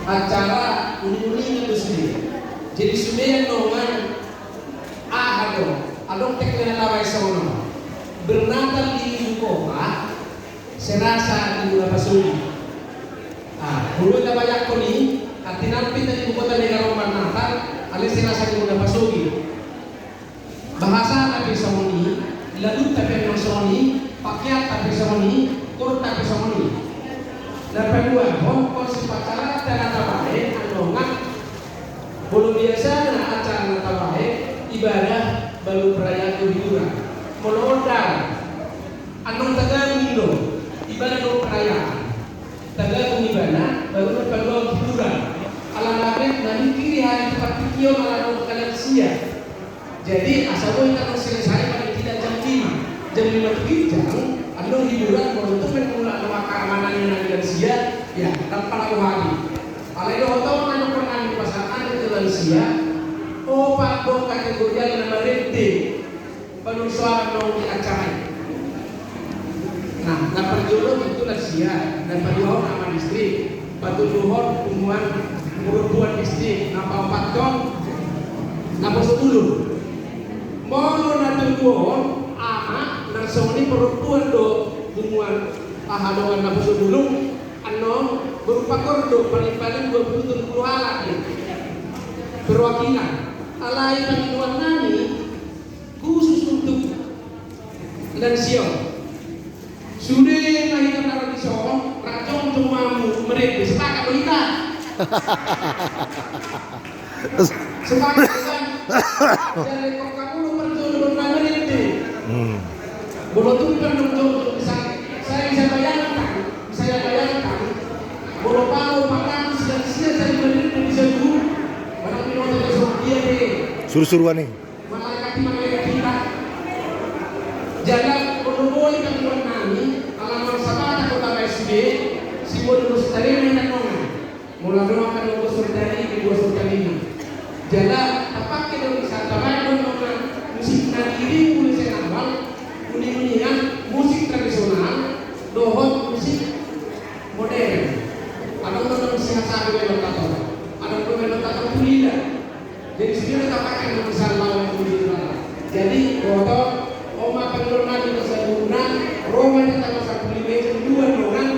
acara uni-uni itu sendiri. Jadi sudah nongan adong teknik lawai sono bernatal di kota serasa di Bulan Pasuri. Dulu kita banyak koni hati nampi di kota negara Roman Natal alih serasa di Bulan Pasuri. Bahasa tapi somoni, lalu tapi somoni, pakaian tapi somoni, kur tapi somoni. Dan kedua, konsep acara dan tabahe andongan belum biasa acara tabahe ibadah baru perayaan hiburan. Melodal andong tagang indo ibadah baru perayaan. Tagang ibadah baru kedua hiburan. Alam-alam nanti kiri hari tempat pikir malah kalian sia. Jadi asal kita selesai pada tidak jam 5 jam andong hiburan untuk mengulang keamanan yang ada sia ya tanpa hari. Kalau itu otomatis andong pernah di pasangan itu sia. Oh pak dong kategori yang nama rente penuh suara dong di acara. Nah, dapat jodoh itulah sia. Dapat johor nama distrik. Batu johor pembuat perempuan distrik. Napa 4 ton? Napa 10? Mono natu johor ama narsoni perempuan do pembuat ahadongan napa sebelum anom berupa kordo paling-paling 20 alat perwakilan. Alai bantuan nani khusus untuk lansia. Sudah lahirkan dari Sorong, racun cumamu mereka sepakat berita. Sepakat kan? Dari kok kamu berjodoh dengan mereka. Boleh tuh kan berjodoh saya bisa bayangkan. Boleh tahu makan sia-sia saya berdiri di situ. Orang minum terus dia deh. Suruh-suruan nih. Malaikat kita. Jaga boleh kan buat nami. Alaman sabana kota BSD. Si bodoh mustahil yang nongan. Mulai doakan untuk surdari di 2 surga. Jaga apa kita bisa tahu nongan musik nadiri mulai senawal, uni-unian musik tradisional, dohot musik modern. Ada orang musik asal melontakan. Ada orang melontakan kuliah. Jadi sebenarnya tak pakai misal lawan kuliah. Jadi foto oma penurunan di keseluruhan Roma yang tak masa kuliah dua orang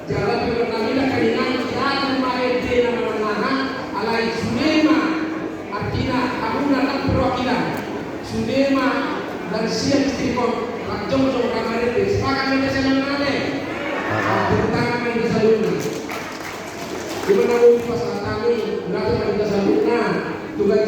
jalan penurunan ini kalian jalan main di nama-nama alai Sudema artinya kamu datang perwakilan Sudema dan siap istiqom jom-jom kamar itu sepakat mereka senang nale bertangan main keseluruhan gimana mau pasal kami berarti main keseluruhan tugas